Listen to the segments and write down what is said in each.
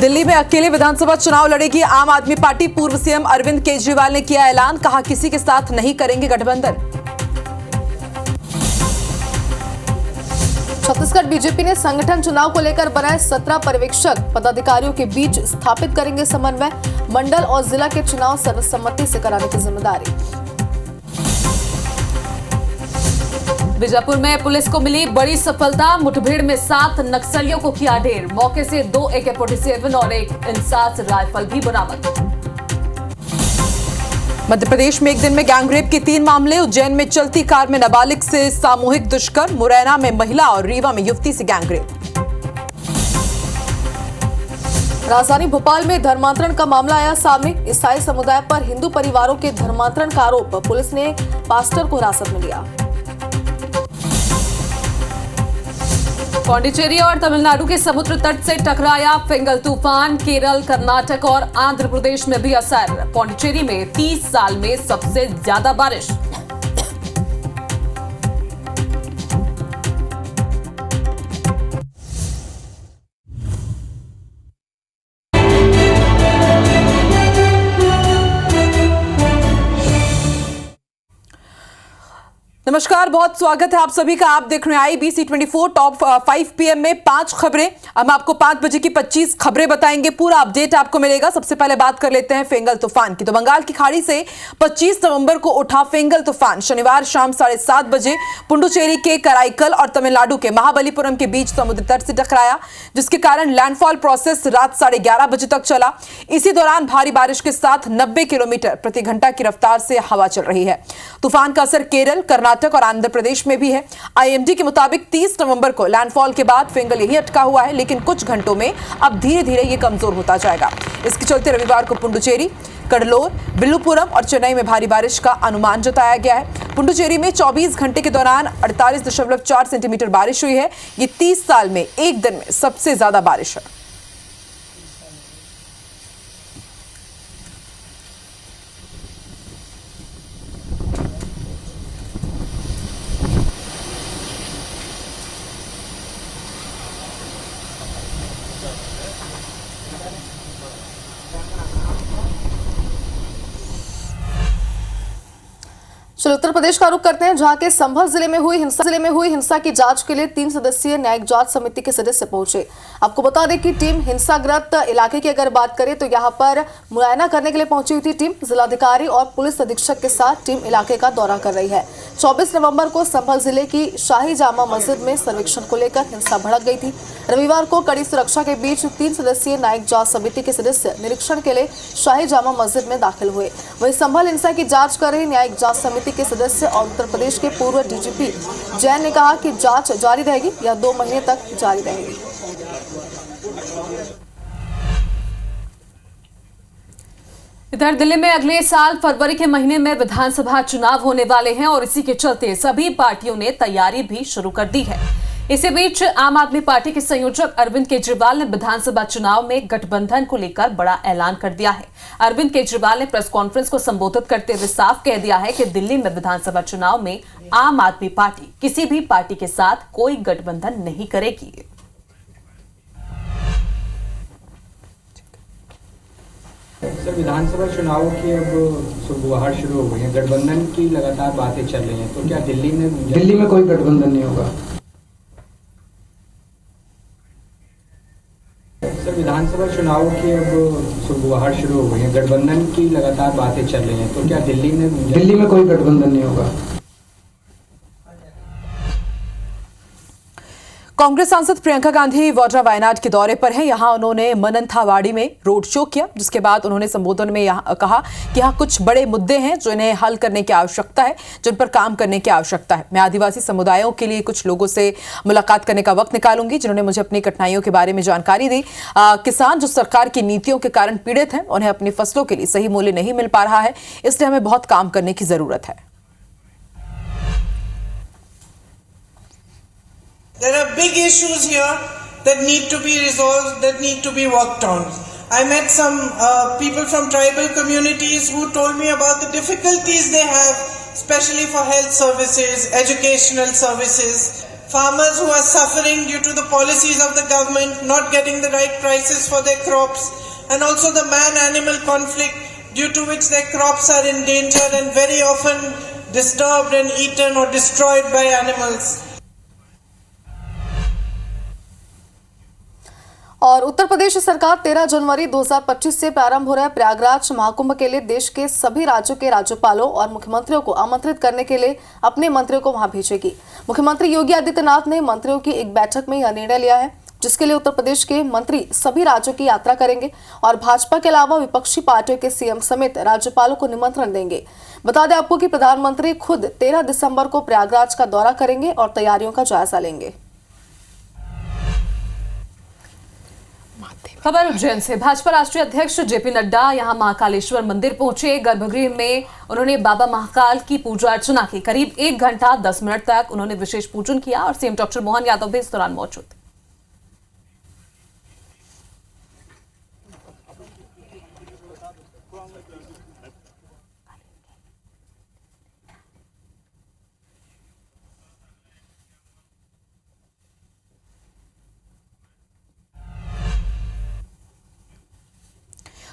दिल्ली में अकेले विधानसभा चुनाव लड़ेगी आम आदमी पार्टी। पूर्व सीएम अरविंद केजरीवाल ने किया ऐलान, कहा किसी के साथ नहीं करेंगे गठबंधन। छत्तीसगढ़ बीजेपी ने संगठन चुनाव को लेकर बनाए 17 पर्यवेक्षक, पदाधिकारियों के बीच स्थापित करेंगे समन्वय। मंडल और जिला के चुनाव सर्वसम्मति से कराने की जिम्मेदारी। बीजापुर में पुलिस को मिली बड़ी सफलता, मुठभेड़ में 7 नक्सलियों को किया ढेर। मौके से 2 AK-47 और 1 इंसास राइफल भी बरामद। मध्य प्रदेश में एक दिन में गैंगरेप के 3 मामले। उज्जैन में चलती कार में नाबालिग से सामूहिक दुष्कर्म। मुरैना में महिला और रीवा में युवती से गैंगरेप। राजधानी भोपाल में धर्मांतरण का मामला आया सामने। ईसाई समुदाय पर हिंदू परिवारों के धर्मांतरण का आरोप। पुलिस ने पास्टर को हिरासत में लिया। पौंडीचेरी और तमिलनाडु के समुद्र तट से टकराया फिंगल तूफान। केरल, कर्नाटक और आंध्र प्रदेश में भी असर। पौंडीचेरी में 30 साल में सबसे ज्यादा बारिश। नमस्कार, बहुत स्वागत है आप सभी का। आप देख रहे हैं IBC 24 टॉप 5 PM में 5 खबरें। हम आपको 5 बजे की 25 खबरें बताएंगे। पूरा अपडेट आपको मिलेगा। सबसे पहले बात कर लेते हैं फिंगल तूफान की। तो बंगाल की खाड़ी से 25 नवंबर को उठा फिंगल तूफान शनिवार शाम 7:30 बजे पुडुचेरी के कराईकल और तमिलनाडु के महाबलीपुरम के बीच समुद्र तट से टकराया, जिसके कारण लैंडफॉल प्रोसेस रात 11:30 बजे तक चला। इसी दौरान भारी बारिश के साथ 90 किलोमीटर प्रति घंटा की रफ्तार से हवा चल रही है। तूफान का असर केरल, कर्नाटक और आंध्र प्रदेश में भी है। IMD के मुताबिक 30 नवंबर को लैंडफॉल के बाद फिंगल यहीं अटका हुआ है, लेकिन कुछ घंटों में अब धीरे धीरे ये कमजोर होता जाएगा। इसके चलते रविवार को पुडुचेरी, कडलोर, विल्लुपुरम और चेन्नई में भारी बारिश का अनुमान जताया गया है। पुडुचेरी में 24 घंटे के दौरान 48.4 सेंटीमीटर बारिश हुई है। ये 30 साल में एक दिन में सबसे ज्यादा बारिश है। चलो उत्तर प्रदेश का रुख करते हैं, जहां के संभल जिले में हुई हिंसा की जांच के लिए 3 सदस्यीय न्यायिक जांच समिति के सदस्य पहुंचे। आपको बता दें कि टीम हिंसाग्रस्त इलाके की अगर बात करें तो यहां पर मुआयना करने के लिए पहुंची हुई थी टीम। जिलाधिकारी और पुलिस अधीक्षक के साथ टीम इलाके का दौरा कर रही है। 24 नवंबर को संभल जिले की शाही जामा मस्जिद में सर्वेक्षण को लेकर हिंसा भड़क गई थी। रविवार को कड़ी सुरक्षा के बीच 3 सदस्यीय न्यायिक जांच समिति के सदस्य निरीक्षण के लिए शाही जामा मस्जिद में दाखिल हुए। वहीं संभल हिंसा की जांच कर रही न्यायिक जांच समिति के सदस्य और उत्तर प्रदेश के पूर्व DGP जैन ने कहा कि जांच जारी रहेगी या 2 महीने तक जारी रहेगी। इधर दिल्ली में अगले साल फरवरी के महीने में विधानसभा चुनाव होने वाले हैं और इसी के चलते सभी पार्टियों ने तैयारी भी शुरू कर दी है। इसी बीच आम आदमी पार्टी के संयोजक अरविंद केजरीवाल ने विधानसभा चुनाव में गठबंधन को लेकर बड़ा ऐलान कर दिया है। अरविंद केजरीवाल ने प्रेस कॉन्फ्रेंस को संबोधित करते हुए साफ कह दिया है कि दिल्ली में विधानसभा चुनाव में आम आदमी पार्टी किसी भी पार्टी के साथ कोई गठबंधन नहीं करेगी। सर, विधानसभा चुनाव की अब सुगबुगाहट शुरू हो गई है, गठबंधन की लगातार बातें चल रही हैं, तो क्या दिल्ली में कोई गठबंधन नहीं होगा? सर, विधानसभा चुनाव की अब सुगबुगाहट शुरू हो गई है, गठबंधन की लगातार बातें चल रही हैं, तो क्या दिल्ली में कोई गठबंधन नहीं होगा? कांग्रेस सांसद प्रियंका गांधी वाड्रा वायनाड के दौरे पर हैं। यहां उन्होंने मनंथावाड़ी में रोड शो किया, जिसके बाद उन्होंने संबोधन में कहा कि यहां कुछ बड़े मुद्दे हैं जो इन्हें हल करने की आवश्यकता है, जिन पर काम करने की आवश्यकता है। मैं आदिवासी समुदायों के लिए कुछ लोगों से मुलाकात करने का वक्त निकालूंगी, जिन्होंने मुझे अपनी कठिनाइयों के बारे में जानकारी दी। किसान जो सरकार की नीतियों के कारण पीड़ित हैं, उन्हें अपनी फसलों के लिए सही मूल्य नहीं मिल पा रहा है, इसलिए हमें बहुत काम करने की जरूरत है। There are big issues here that need to be resolved, that need to be worked on. I met some people from tribal communities who told me about the difficulties they have, especially for health services, educational services, farmers who are suffering due to the policies of the government, not getting the right prices for their crops, and also the man-animal conflict due to which their crops are in danger and very often disturbed and eaten or destroyed by animals. और उत्तर प्रदेश सरकार 13 जनवरी 2025 से प्रारंभ हो रहे प्रयागराज महाकुंभ के लिए देश के सभी राज्यों के राज्यपालों और मुख्यमंत्रियों को आमंत्रित करने के लिए अपने मंत्रियों को वहां भेजेगी। मुख्यमंत्री योगी आदित्यनाथ ने मंत्रियों की एक बैठक में यह निर्णय लिया है, जिसके लिए उत्तर प्रदेश के मंत्री सभी राज्यों की यात्रा करेंगे और भाजपा के अलावा विपक्षी पार्टियों के सीएम समेत राज्यपालों को निमंत्रण देंगे। बता दें आपको कि प्रधानमंत्री खुद 13 दिसंबर को प्रयागराज का दौरा करेंगे और तैयारियों का जायजा लेंगे। खबर उज्जैन से। भाजपा राष्ट्रीय अध्यक्ष जेपी नड्डा यहां महाकालेश्वर मंदिर पहुंचे। गर्भगृह में उन्होंने बाबा महाकाल की पूजा अर्चना की। करीब 1 घंटा 10 मिनट तक उन्होंने विशेष पूजन किया और सीएम डॉक्टर मोहन यादव भी इस दौरान मौजूद थे।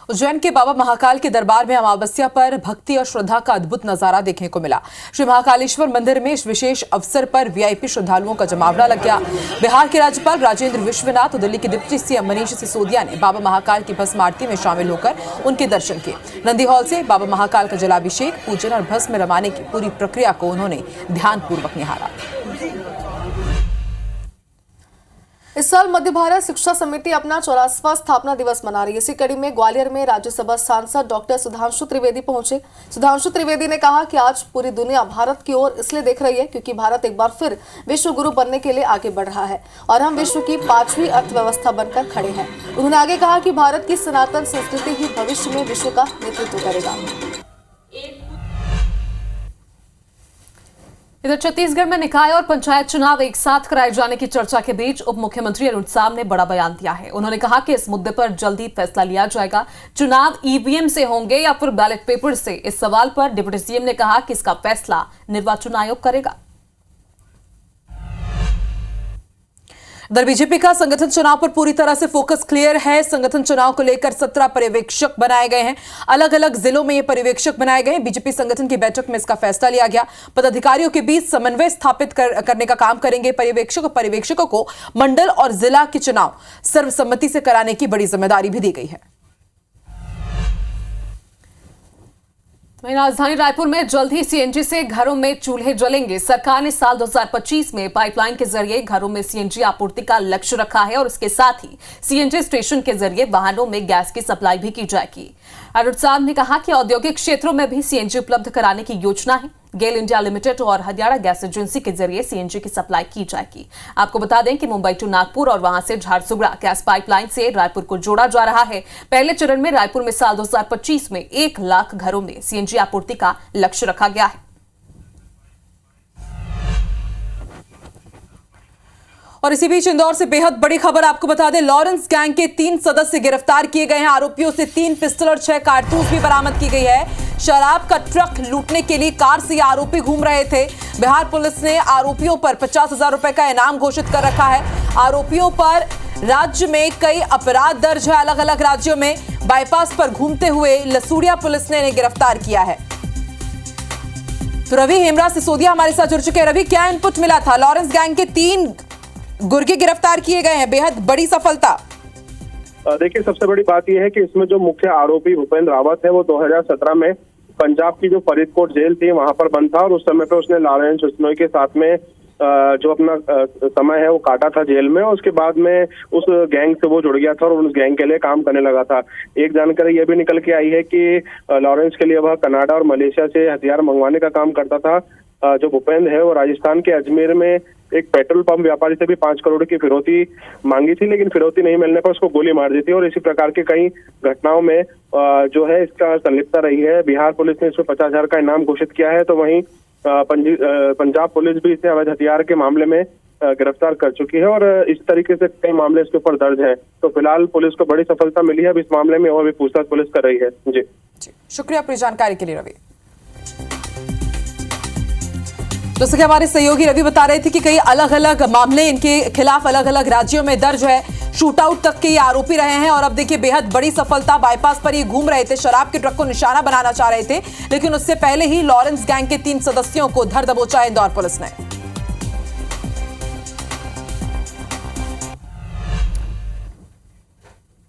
उज्जैन के बाबा महाकाल के दरबार में अमावस्या पर भक्ति और श्रद्धा का अद्भुत नजारा देखने को मिला। श्री महाकालेश्वर मंदिर में इस विशेष अवसर पर वीआईपी श्रद्धालुओं का जमावड़ा लग गया। बिहार के राज्यपाल राजेंद्र विश्वनाथ और दिल्ली के डिप्टी सीएम मनीष सिसोदिया ने बाबा महाकाल की भस्म आरती में शामिल होकर उनके दर्शन किए। नंदी हॉल से बाबा महाकाल का जलाभिषेक, पूजन और भस्म रमाने की पूरी प्रक्रिया को उन्होंने ध्यानपूर्वक निहारा। इस साल मध्य भारत शिक्षा समिति अपना 84वां स्थापना दिवस मना रही है। इसी कड़ी में ग्वालियर में राज्यसभा सांसद डॉक्टर सुधांशु त्रिवेदी पहुंचे। सुधांशु त्रिवेदी ने कहा कि आज पूरी दुनिया भारत की ओर इसलिए देख रही है क्योंकि भारत एक बार फिर विश्व गुरु बनने के लिए आगे बढ़ रहा है और हम विश्व की 5वीं अर्थव्यवस्था बनकर खड़े हैं। उन्होंने आगे कहा कि भारत की सनातन संस्कृति ही भविष्य में विश्व का नेतृत्व करेगा। इधर छत्तीसगढ़ में निकाय और पंचायत चुनाव एक साथ कराए जाने की चर्चा के बीच उप मुख्यमंत्री अरुण साव ने बड़ा बयान दिया है। उन्होंने कहा कि इस मुद्दे पर जल्दी फैसला लिया जाएगा। चुनाव ईवीएम से होंगे या फिर बैलेट पेपर से, इस सवाल पर डिप्टी सीएम ने कहा कि इसका फैसला निर्वाचन आयोग करेगा। इधर बीजेपी का संगठन चुनाव पर पूरी तरह से फोकस क्लियर है। संगठन चुनाव को लेकर 17 पर्यवेक्षक बनाए गए हैं। अलग अलग जिलों में ये पर्यवेक्षक बनाए गए हैं। बीजेपी संगठन की बैठक में इसका फैसला लिया गया। पदाधिकारियों के बीच समन्वय स्थापित करने का काम करेंगे पर्यवेक्षक और पर्यवेक्षकों को मंडल और जिला के चुनाव सर्वसम्मति से कराने की बड़ी जिम्मेदारी भी दी गई है। वहीं राजधानी रायपुर में जल्द ही सीएनजी से घरों में चूल्हे जलेंगे। सरकार ने साल 2025 में पाइपलाइन के जरिए घरों में सीएनजी आपूर्ति का लक्ष्य रखा है और इसके साथ ही सीएनजी स्टेशन के जरिए वाहनों में गैस की सप्लाई भी की जाएगी। अरुण साव ने कहा कि औद्योगिक क्षेत्रों में भी सीएनजी उपलब्ध कराने की योजना है। गेल इंडिया लिमिटेड और हरियाणा गैस एजेंसी के जरिए सीएनजी की सप्लाई की जाएगी। आपको बता दें कि मुंबई टू नागपुर और वहां से झारसुगड़ा गैस पाइपलाइन से रायपुर को जोड़ा जा रहा है। पहले चरण में रायपुर में साल 2025 में 1 लाख घरों में सीएनजी आपूर्ति का लक्ष्य रखा गया है। और इसी बीच इंदौर से बेहद बड़ी खबर आपको बता दें, लॉरेंस गैंग के 3 सदस्य गिरफ्तार किए गए हैं। आरोपियों से 3 पिस्टल और 6 कारतूस भी बरामद की गई है। शराब का ट्रक लूटने के लिए कार से आरोपी घूम रहे थे। बिहार पुलिस ने आरोपियों पर 50,000 रुपए का इनाम घोषित कर रखा है। आरोपियों पर राज्य में कई अपराध दर्ज है। अलग अलग राज्यों में बाईपास पर घूमते हुए लसूड़िया पुलिस ने इन्हें गिरफ्तार किया है। तो रवि हेमराज सिसोदिया हमारे साथ जुड़ चुके हैं। रवि, क्या इनपुट मिला था? लॉरेंस गैंग के 3 गुर्गे गिरफ्तार किए गए हैं, बेहद बड़ी सफलता। देखिए, सबसे बड़ी बात यह है कि इसमें जो मुख्य आरोपी भूपेंद्र रावत है वो 2017 में पंजाब की जो फरीदकोट जेल थी वहां पर बंद था और उस समय पे उसने लॉरेंस बिश्नोई के साथ में जो अपना समय है वो काटा था जेल में। और उसके बाद में उस गैंग से वो जुड़ गया था और उस गैंग के लिए काम करने लगा था। एक जानकारी ये भी निकल के आई है कि लॉरेंस के लिए वह कनाडा और मलेशिया से हथियार मंगवाने का काम करता था। जो भूपेंद्र है वो राजस्थान के अजमेर में एक पेट्रोल पंप व्यापारी से भी 5 करोड़ की फिरौती मांगी थी, लेकिन फिरौती नहीं मिलने पर उसको गोली मार दी थी। और इसी प्रकार के कई घटनाओं में जो है इसका संलिप्तता रही है। बिहार पुलिस ने इसमें 50,000 का इनाम घोषित किया है। तो वहीं पंजाब पुलिस भी इसे अवैध हथियार के मामले में गिरफ्तार कर चुकी है और इस तरीके से कई मामले इसके ऊपर दर्ज हैं। तो फिलहाल पुलिस को बड़ी सफलता मिली है। अब इस मामले में और भी पूछताछ पुलिस कर रही है। जी, शुक्रिया पूरी जानकारी के लिए रवि। जैसे कि हमारे सहयोगी रवि बता रहे थे कि कई अलग अलग मामले इनके खिलाफ अलग अलग राज्यों में दर्ज है, शूट आउट तक के ये आरोपी रहे हैं और अब देखिए बेहद बड़ी सफलता, बाईपास पर ये घूम रहे थे, शराब के ट्रक को निशाना बनाना चाह रहे थे, लेकिन उससे पहले ही लॉरेंस गैंग के 3 सदस्यों को धर दबोचा इंदौर पुलिस ने।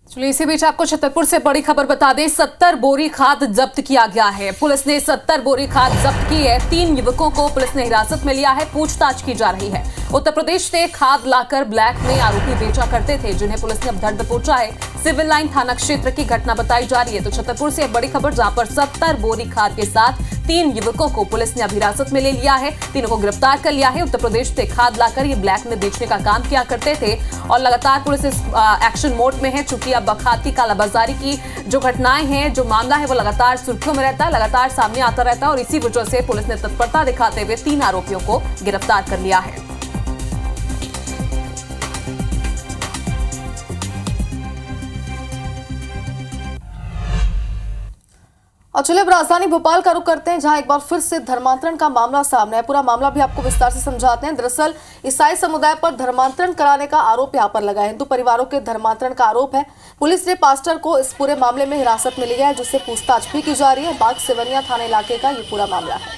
चलिए इसी बीच आपको छतरपुर से बड़ी खबर बता दें, 70 बोरी खाद जब्त किया गया है। पुलिस ने 70 बोरी खाद जब्त की है। 3 युवकों को पुलिस ने हिरासत में लिया है, पूछताछ की जा रही है। उत्तर प्रदेश से खाद लाकर ब्लैक में आरोपी बेचा करते थे, जिन्हें पुलिस ने अब धर दबोचा है। सिविल लाइन थाना क्षेत्र की घटना बताई जा रही है। तो छतरपुर से एक बड़ी खबर, जहां पर 70 बोरी खाद के साथ 3 युवकों को पुलिस ने अब हिरासत में ले लिया है। तीनों को गिरफ्तार कर लिया है। उत्तर प्रदेश से खाद लाकर ये ब्लैक में बेचने का काम किया करते थे और लगातार पुलिस इस एक्शन मोड में है, चूंकि अब खाद की कालाबाजारी की जो घटनाएं हैं, जो मामला है, वो लगातार सुर्खियों में रहता है, लगातार सामने आता रहता है और इसी वजह से पुलिस ने तत्परता दिखाते हुए 3 आरोपियों को गिरफ्तार कर लिया है। और चलिए अब राजधानी भोपाल का रुख करते हैं, जहां एक बार फिर से धर्मांतरण का मामला सामने है। पूरा मामला भी आपको विस्तार से समझाते हैं। दरअसल ईसाई समुदाय पर धर्मांतरण कराने का आरोप यहां पर लगा है। हिंदू परिवारों के धर्मांतरण का आरोप है। पुलिस ने पास्टर को इस पूरे मामले में हिरासत में लिया है, जिससे पूछताछ भी की जा रही है। बाग सेवनिया थाना इलाके का ये पूरा मामला है।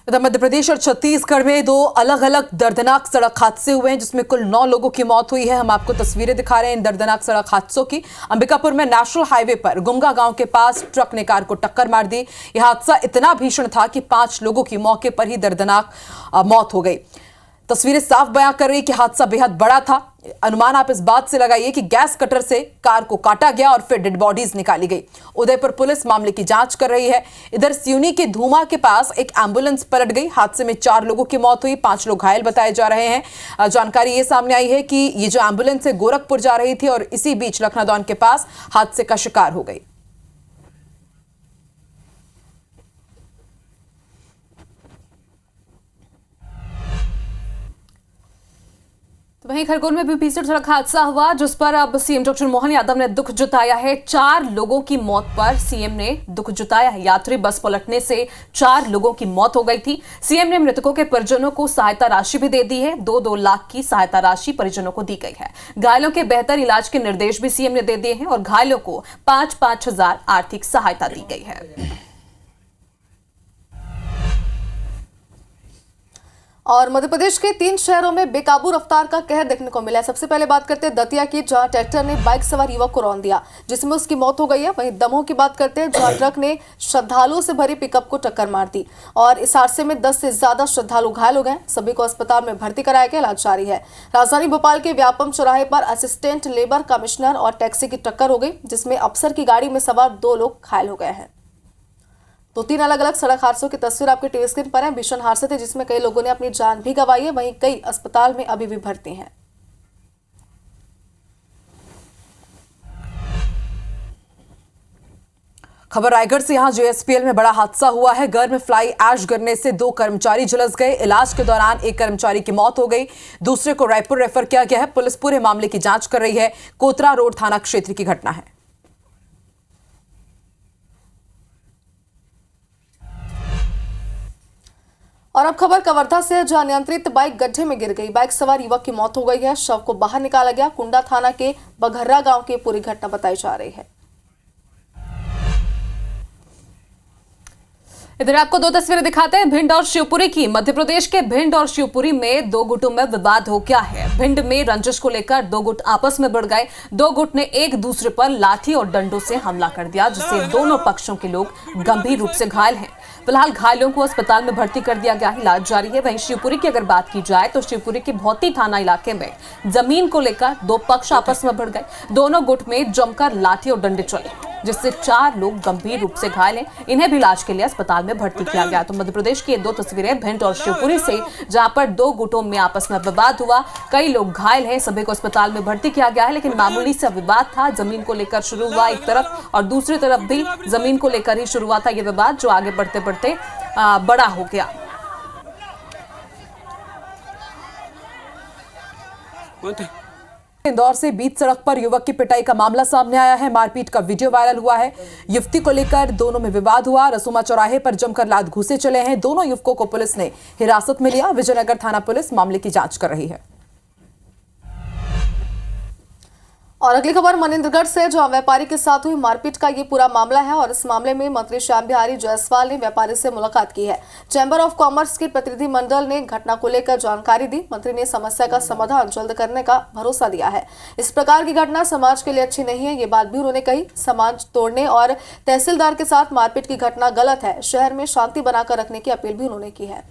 इधर मध्य प्रदेश और छत्तीसगढ़ में 2 अलग अलग दर्दनाक सड़क हादसे हुए हैं, जिसमें कुल 9 लोगों की मौत हुई है। हम आपको तस्वीरें दिखा रहे हैं इन दर्दनाक सड़क हादसों की। अंबिकापुर में नेशनल हाईवे पर गुमगा गांव के पास ट्रक ने कार को टक्कर मार दी। यह हादसा इतना भीषण था कि 5 लोगों की मौके पर ही दर्दनाक मौत हो गई। तस्वीरें साफ बयां कर रही कि हादसा बेहद बड़ा था। अनुमान आप इस बात से लगाइए कि गैस कटर से कार को काटा गया और फिर डेड बॉडीज निकाली गई। उदयपुर पुलिस मामले की जांच कर रही है। इधर सिवनी के धूमा के पास एक एम्बुलेंस पलट गई। हादसे में 4 लोगों की मौत हुई, 5 लोग घायल बताए जा रहे हैं। जानकारी ये सामने आई है कि ये जो एम्बुलेंस है गोरखपुर जा रही थी और इसी बीच लखनादौन के पास हादसे का शिकार हो गई। वहीं खरगोन में भी भीषण सड़क हादसा हुआ, जिस पर अब सीएम डॉक्टर मोहन यादव ने दुख जताया है। 4 लोगों की मौत पर सीएम ने दुख जताया है। यात्री बस पलटने से 4 लोगों की मौत हो गई थी। सीएम ने मृतकों के परिजनों को सहायता राशि भी दे दी है। 2-2 लाख की सहायता राशि परिजनों को दी गई है। घायलों के बेहतर इलाज के निर्देश भी सीएम ने दे दिए हैं और घायलों को 5-5 हजार आर्थिक सहायता दी गई है। और मध्य प्रदेश के 3 शहरों में बेकाबू रफ्तार का कहर देखने को मिला है। सबसे पहले बात करते हैं दतिया की, जहां ट्रैक्टर ने बाइक सवार युवक को रौंद दिया, जिसमें उसकी मौत हो गई है। वहीं दमोह की बात करते हैं, जहां ट्रक ने श्रद्धालुओं से भरी पिकअप को टक्कर मार दी और इस हादसे में 10 से ज्यादा श्रद्धालु घायल हो गए। सभी को अस्पताल में भर्ती कराया गया, इलाज जारी है। राजधानी भोपाल के व्यापम चौराहे पर असिस्टेंट लेबर कमिश्नर और टैक्सी की टक्कर हो गई, जिसमें अफसर की गाड़ी में सवार 2 लोग घायल हो गए हैं। तो 3 अलग अलग सड़क हादसों की तस्वीर आपके टीवी स्क्रीन पर है। भीषण हादसे थे, जिसमें कई लोगों ने अपनी जान भी गंवाई है। वहीं कई अस्पताल में अभी भी भर्ती हैं। खबर रायगढ़ से, यहां जेएसपीएल में बड़ा हादसा हुआ है। घर में फ्लाई ऐश गिरने से 2 कर्मचारी झुलस गए। इलाज के दौरान एक कर्मचारी की मौत हो गई, दूसरे को रायपुर रेफर किया गया है। पुलिस पूरे मामले की जांच कर रही है। कोतरा रोड थाना क्षेत्र की घटना है। और अब खबर कवर्धा से, जहां अनियंत्रित बाइक गड्ढे में गिर गई। बाइक सवार युवक की मौत हो गई है। शव को बाहर निकाला गया। कुंडा थाना के बघर्रा गांव की पूरी घटना बताई जा रही है। इधर आपको 2 तस्वीरें दिखाते हैं भिंड और शिवपुरी की। मध्य प्रदेश के भिंड और शिवपुरी में 2 गुटों में विवाद हो गया है। भिंड में रंजिश को लेकर 2 गुट आपस में भिड़ गए। 2 गुट ने एक दूसरे पर लाठी और डंडों से हमला कर दिया, जिससे दोनों पक्षों के लोग गंभीर रूप से घायल हैं। फिलहाल घायलों को अस्पताल में भर्ती कर दिया गया है, इलाज जारी है। वहीं शिवपुरी की अगर बात की जाए तो शिवपुरी के भौती थाना इलाके में जमीन को लेकर 2 पक्ष आपस में भिड़ गए। दोनों गुट में जमकर लाठी और डंडे चले, जिससे 4 लोग गंभीर रूप से घायल हैं। इन्हें भी इलाज के लिए अस्पताल में भर्ती किया गया। तो मध्य प्रदेश की ये 2 तस्वीरें भिंड और शिवपुरी से, जहां पर 2 गुटों में आपस में विवाद हुआ। कई लोग घायल हैं, सभी को अस्पताल में भर्ती किया गया है। लेकिन मामूली सा विवाद था, जमीन को लेकर शुरू हुआ एक तरफ और दूसरी तरफ भी जमीन को लेकर ही शुरू हुआ था ये विवाद, जो आगे बढ़ते बढ़ते बड़ा हो गया। इंदौर से बीच सड़क पर युवक की पिटाई का मामला सामने आया है। मारपीट का वीडियो वायरल हुआ है। युवती को लेकर दोनों में विवाद हुआ। रसूमा चौराहे पर जमकर लात घूसे चले हैं। दोनों युवकों को पुलिस ने हिरासत में लिया। विजयनगर थाना पुलिस मामले की जांच कर रही है। और अगली खबर मनिंद्रगढ़ से, जहां व्यापारी के साथ हुई मारपीट का ये पूरा मामला है और इस मामले में मंत्री श्याम बिहारी जायसवाल ने व्यापारी से मुलाकात की है। चैंबर ऑफ कॉमर्स के प्रतिनिधि मंडल ने घटना को लेकर जानकारी दी। मंत्री ने समस्या का समाधान जल्द करने का भरोसा दिया है। इस प्रकार की घटना समाज के लिए अच्छी नहीं है, ये बात भी उन्होंने कही। समाज तोड़ने और तहसीलदार के साथ मारपीट की घटना गलत है। शहर में शांति बनाकर रखने की अपील भी उन्होंने की है।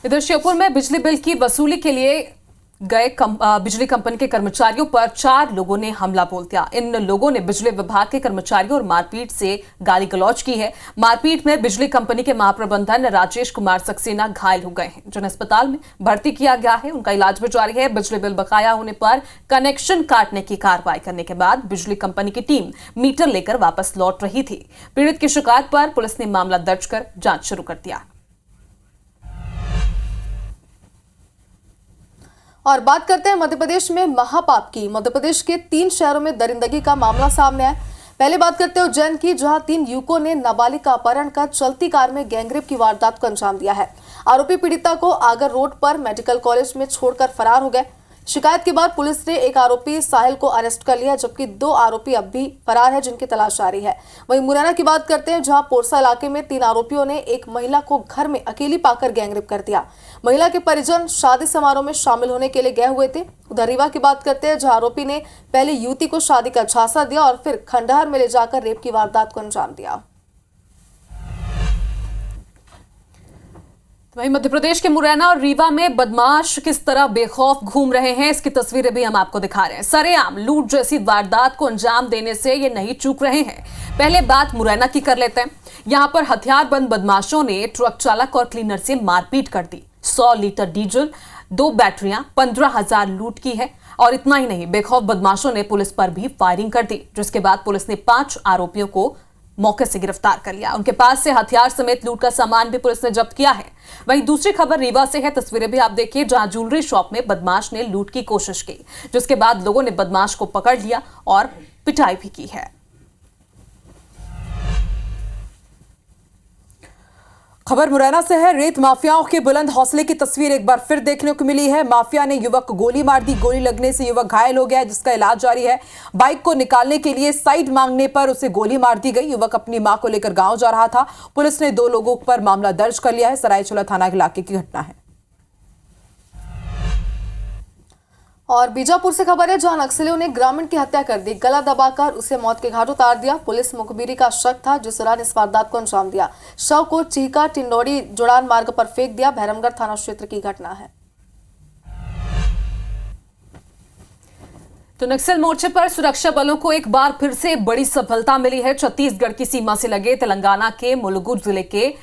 इधर श्योपुर में बिजली बिल की वसूली के लिए गए बिजली कंपनी के कर्मचारियों पर 4 लोगों ने हमला बोल दिया। इन लोगों ने बिजली विभाग के कर्मचारियों और मारपीट से गाली गलौज की है। मारपीट में बिजली कंपनी के महाप्रबंधन राजेश कुमार सक्सेना घायल हो गए हैं, जिन्हें अस्पताल में भर्ती किया गया है। उनका इलाज भी जारी है। बिजली बिल बकाया होने पर कनेक्शन काटने की कार्रवाई करने के बाद बिजली कंपनी की टीम मीटर लेकर वापस लौट रही थी। पीड़ित की शिकायत पर पुलिस ने मामला दर्ज कर जांच शुरू कर दिया। और बात करते हैं मध्य प्रदेश में महापाप की। मध्य प्रदेश के 3 शहरों में दरिंदगी का मामला सामने आया। पहले बात करते हैं उज्जैन की, जहां 3 युवकों ने नाबालिग का अपहरण कर चलती कार में गैंगरेप की वारदात को अंजाम दिया है। आरोपी पीड़िता को आगर रोड पर मेडिकल कॉलेज में छोड़कर फरार हो गए। शिकायत के बाद पुलिस ने एक आरोपी साहिल को अरेस्ट कर लिया, जबकि 2 आरोपी अब भी फरार है, जिनकी तलाश जारी है। वहीं मुरैना की बात करते हैं, जहां पोरसा इलाके में 3 आरोपियों ने एक महिला को घर में अकेली पाकर गैंगरेप कर दिया। महिला के परिजन शादी समारोह में शामिल होने के लिए गए हुए थे। उधर रीवा की बात करते हैं, जहां आरोपी ने पहले युवती को शादी का झांसा दिया और फिर खंडहर में ले जाकर रेप की वारदात को अंजाम दिया। वहीं मध्य प्रदेश के मुरैना और रीवा में बदमाश किस तरह बेखौफ घूम रहे हैं, इसकी तस्वीरें भी हम आपको दिखा रहे हैं। सरेआम लूट जैसी वारदात को अंजाम देने से ये नहीं चूक रहे हैं। पहले बात मुरैना की कर लेते हैं। यहां पर हथियारबंद बदमाशों ने ट्रक चालक और क्लीनर से मारपीट कर दी। 100 लीटर डीजल, 2 बैटरियां, 15,000 लूट की है। और इतना ही नहीं, बेखौफ बदमाशों ने पुलिस पर भी फायरिंग कर दी, जिसके बाद पुलिस ने 5 आरोपियों को मौके से गिरफ्तार कर लिया। उनके पास से हथियार समेत लूट का सामान भी पुलिस ने जब्त किया है। वहीं दूसरी खबर रीवा से है। तस्वीरें भी आप देखिए, जहां ज्वेलरी शॉप में बदमाश ने लूट की कोशिश की, जिसके बाद लोगों ने बदमाश को पकड़ लिया और पिटाई भी की है। खबर मुरैना से है। रेत माफियाओं के बुलंद हौसले की तस्वीर एक बार फिर देखने को मिली है। माफिया ने युवक को गोली मार दी। गोली लगने से युवक घायल हो गया, जिसका इलाज जारी है। बाइक को निकालने के लिए साइड मांगने पर उसे गोली मार दी गई। युवक अपनी मां को लेकर गांव जा रहा था। पुलिस ने 2 लोगों पर मामला दर्ज कर लिया है। सरायचोला थाना इलाके की घटना है। और बीजापुर से खबर है, जहां नक्सलियों ने ग्रामीण की हत्या कर दी। गला दबाकर उसे मौत के घाट उतार दिया। पुलिस मुखबिरी का शक था, जिस दौरान इस वारदात को अंजाम दिया। शव को चीका टिंडोड़ी जुड़ान मार्ग पर फेंक दिया। भैरमगढ़ थाना क्षेत्र की घटना है। तो नक्सल मोर्चे पर सुरक्षा बलों को एक बार फिर से बड़ी सफलता मिली है। छत्तीसगढ़ की सीमा से लगे तेलंगाना के मुलुगु जिले के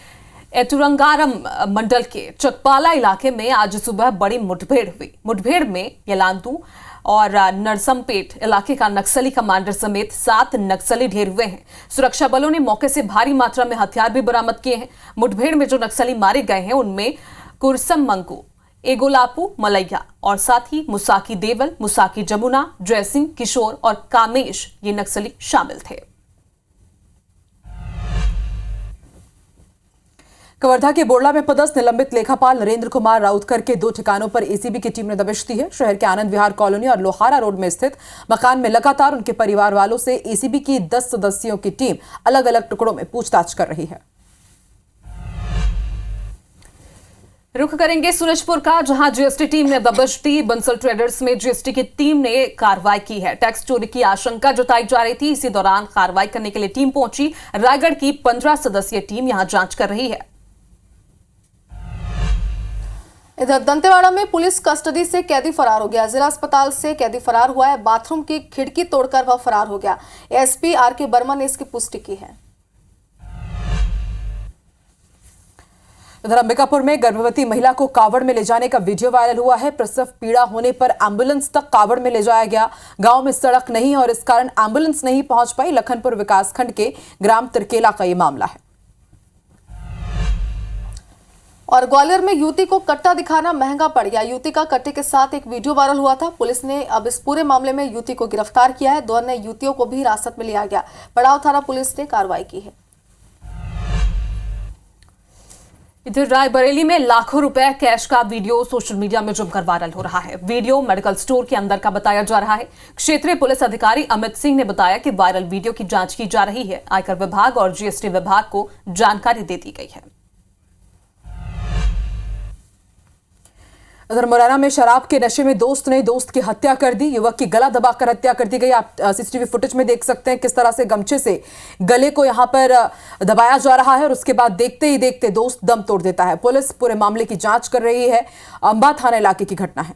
एतुरंगारम मंडल के चकपाला इलाके में आज सुबह बड़ी मुठभेड़ हुई। मुठभेड़ में यलांतू और नरसमपेट इलाके का नक्सली कमांडर समेत 7 नक्सली ढेर हुए हैं। सुरक्षा बलों ने मौके से भारी मात्रा में हथियार भी बरामद किए हैं। मुठभेड़ में जो नक्सली मारे गए हैं उनमें कुरसम मंकू, एगोलापू मलैया और साथ ही मुसाकी देवल, मुसाकी जमुना, जयसिंह, किशोर और कामेश ये नक्सली शामिल थे। कवर्धा के बोरला में पदस्थ निलंबित लेखापाल नरेंद्र कुमार राउतकर के 2 ठिकानों पर एसीबी की टीम ने दबिश दी है। शहर के आनंद विहार कॉलोनी और लोहारा रोड में स्थित मकान में लगातार उनके परिवार वालों से एसीबी की 10 सदस्यों की टीम अलग अलग टुकड़ों में पूछताछ कर रही है। रुख करेंगे सूरजपुर का, जहां जीएसटी टीम ने दबिश दी। बंसल ट्रेडर्स में जीएसटी की टीम ने कार्रवाई की है। टैक्स चोरी की आशंका जताई जा रही थी। इसी दौरान कार्रवाई करने के लिए टीम पहुंची। रायगढ़ की 15 सदस्यीय टीम यहां जांच कर रही है। इधर दंतेवाड़ा में पुलिस कस्टडी से कैदी फरार हो गया। जिला अस्पताल से कैदी फरार हुआ है। बाथरूम की खिड़की तोड़कर वह फरार हो गया। एसपी आरके वर्मा ने इसकी पुष्टि की है। इधर अंबिकापुर में गर्भवती महिला को कावड़ में ले जाने का वीडियो वायरल हुआ है। प्रसव पीड़ा होने पर एम्बुलेंस तक कावड़ में ले जाया गया। गांव में सड़क नहीं और इस कारण एम्बुलेंस नहीं पहुंच पाई। लखनपुर विकासखंड के ग्राम तिरकेला का यह मामला है। और ग्वालियर में युवती को कट्टा दिखाना महंगा पड़ गया। युवती का कट्टे के साथ एक वीडियो वायरल हुआ था। पुलिस ने अब इस पूरे मामले में युवती को गिरफ्तार किया है। 2 अन्य युवतियों को भी हिरासत में लिया गया। पड़ाव थाना पुलिस ने कार्रवाई की है। इधर रायबरेली में लाखों रुपए कैश का वीडियो सोशल मीडिया में जमकर वायरल हो रहा है। वीडियो मेडिकल स्टोर के अंदर का बताया जा रहा है। क्षेत्रीय पुलिस अधिकारी अमित सिंह ने बताया कि वायरल वीडियो की जांच की जा रही है। आयकर विभाग और जीएसटी विभाग को जानकारी दे दी गई है। उधर मुरैना में शराब के नशे में दोस्त ने दोस्त की हत्या कर दी। युवक की गला दबाकर हत्या कर दी गई। आप सीसीटीवी फुटेज में देख सकते हैं किस तरह से गमछे से गले को यहां पर दबाया जा रहा है और उसके बाद देखते ही देखते दोस्त दम तोड़ देता है। पुलिस पूरे मामले की जांच कर रही है। अंबा थाना इलाके की घटना है।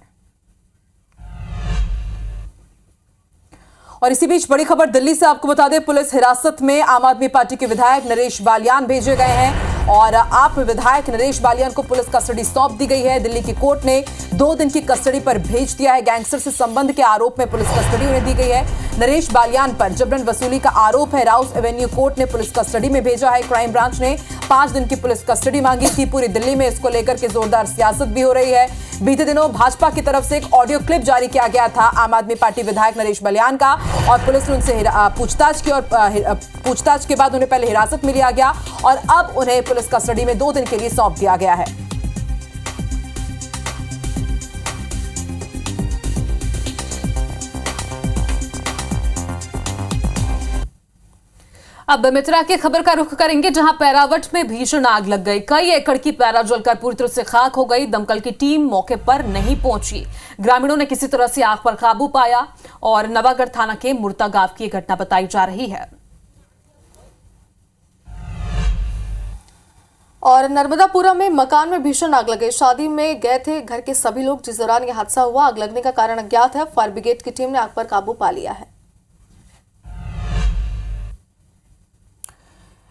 और इसी बीच बड़ी खबर दिल्ली से आपको बता दें, पुलिस हिरासत में आम आदमी पार्टी के विधायक नरेश बालियान भेजे गए हैं और आप विधायक नरेश बालियान को पुलिस कस्टडी सौंप दी गई है। दिल्ली की कोर्ट ने 2 दिन की कस्टडी पर भेज दिया है। गैंगस्टर से संबंध के आरोप में पुलिस कस्टडी उन्हें दी गई है। नरेश बालियान पर जबरन वसूली का आरोप है। राउस एवेन्यू कोर्ट ने पुलिस कस्टडी में भेजा है। क्राइम ब्रांच ने 5 दिन की पुलिस कस्टडी मांगी थी। पूरी दिल्ली में इसको लेकर के जोरदार सियासत भी हो रही है। बीते दिनों भाजपा की तरफ से एक ऑडियो क्लिप जारी किया गया था आम आदमी पार्टी विधायक नरेश बालियान का और पुलिस ने उनसे पूछताछ की और पूछताछ के बाद उन्हें पहले हिरासत में लिया गया और अब उन्हें पुलिस कस्टडी में 2 दिन के लिए सौंप दिया गया है। अब मित्रा की खबर का रुख करेंगे, जहां पैरावट में भीषण आग लग गई। कई एकड़ की पैरा जलकर पूरी तरह से खाक हो गई। दमकल की टीम मौके पर नहीं पहुंची। ग्रामीणों ने किसी तरह से आग पर काबू पाया और नवागढ़ थाना के मुर्ता गांव की घटना बताई जा रही है। और नर्मदापुरा में मकान में भीषण आग लग गई। शादी में गए थे घर के सभी लोग, जिस दौरान यह हादसा हुआ। आग लगने का कारण अज्ञात है। फायर ब्रिगेड की टीम ने आग पर काबू पा लिया है।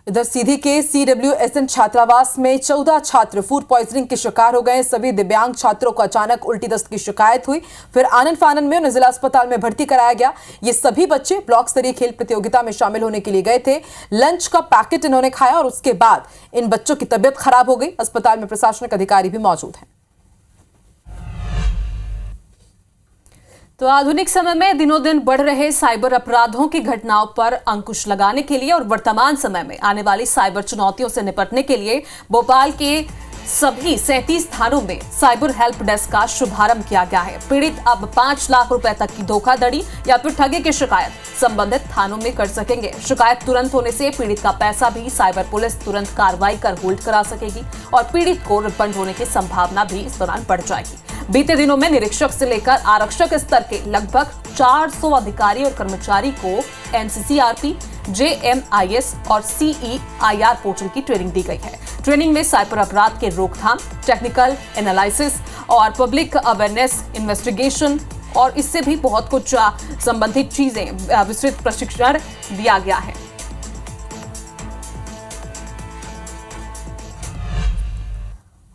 इधर सीधी के CWSN छात्रावास में 14 छात्र फूड पॉइजनिंग के शिकार हो गए। सभी दिव्यांग छात्रों को अचानक उल्टी दस्त की शिकायत हुई। फिर आनन फानन में उन्हें जिला अस्पताल में भर्ती कराया गया। ये सभी बच्चे ब्लॉक स्तरीय खेल प्रतियोगिता में शामिल होने के लिए गए थे। लंच का पैकेट इन्होंने खाया और उसके बाद इन बच्चों की तबियत खराब हो गई। अस्पताल में प्रशासनिक अधिकारी भी मौजूद हैं। तो आधुनिक समय में दिनों दिन बढ़ रहे साइबर अपराधों की घटनाओं पर अंकुश लगाने के लिए और वर्तमान समय में आने वाली साइबर चुनौतियों से निपटने के लिए भोपाल के सभी 37 थानों में साइबर हेल्प डेस्क का शुभारंभ किया गया है। पीड़ित अब 5 लाख रुपए तक की धोखाधड़ी या फिर ठगी की शिकायत संबंधित थानों में कर सकेंगे। शिकायत तुरंत होने से पीड़ित का पैसा भी साइबर पुलिस तुरंत कार्रवाई कर होल्ड करा सकेगी और पीड़ित को रिफंड होने की संभावना भी इस दौरान बढ़ जाएगी। बीते दिनों में निरीक्षक से लेकर आरक्षक स्तर के लगभग 400 अधिकारी और कर्मचारी को NCCRP, JMIS और CEIR पोर्टल की ट्रेनिंग दी गई है। ट्रेनिंग में साइबर अपराध के रोकथाम, टेक्निकल एनालिसिस और पब्लिक अवेयरनेस, इन्वेस्टिगेशन और इससे भी बहुत कुछ संबंधित चीजें विस्तृत प्रशिक्षण दिया गया है।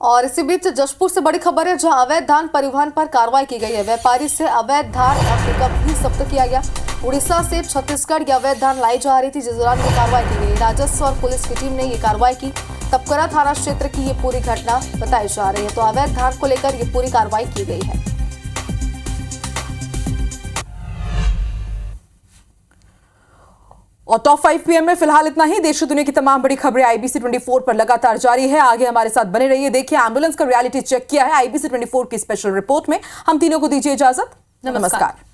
और इसी बीच जशपुर से बड़ी खबर है, जहां अवैध धान परिवहन पर कार्रवाई की गई है। व्यापारी से अवैध धान और पिकअप भी जब्त किया गया। उड़ीसा से छत्तीसगढ़ की अवैध धान लाई जा रही थी, जिस दौरान ये कार्रवाई की गई। राजस्व और पुलिस की टीम ने ये कार्रवाई की। तपकरा थाना क्षेत्र की ये पूरी घटना बताई जा रही है। तो अवैध धान को लेकर ये पूरी कार्रवाई की गई है। और टॉप 5 PM में फिलहाल इतना ही। देश और दुनिया की तमाम बड़ी खबरें IBC 24 पर लगातार जारी है। आगे हमारे साथ बने रहिए। देखिए एम्बुलेंस का रियलिटी चेक किया है IBC 24 की स्पेशल रिपोर्ट में। हम तीनों को दीजिए इजाजत। नमस्कार।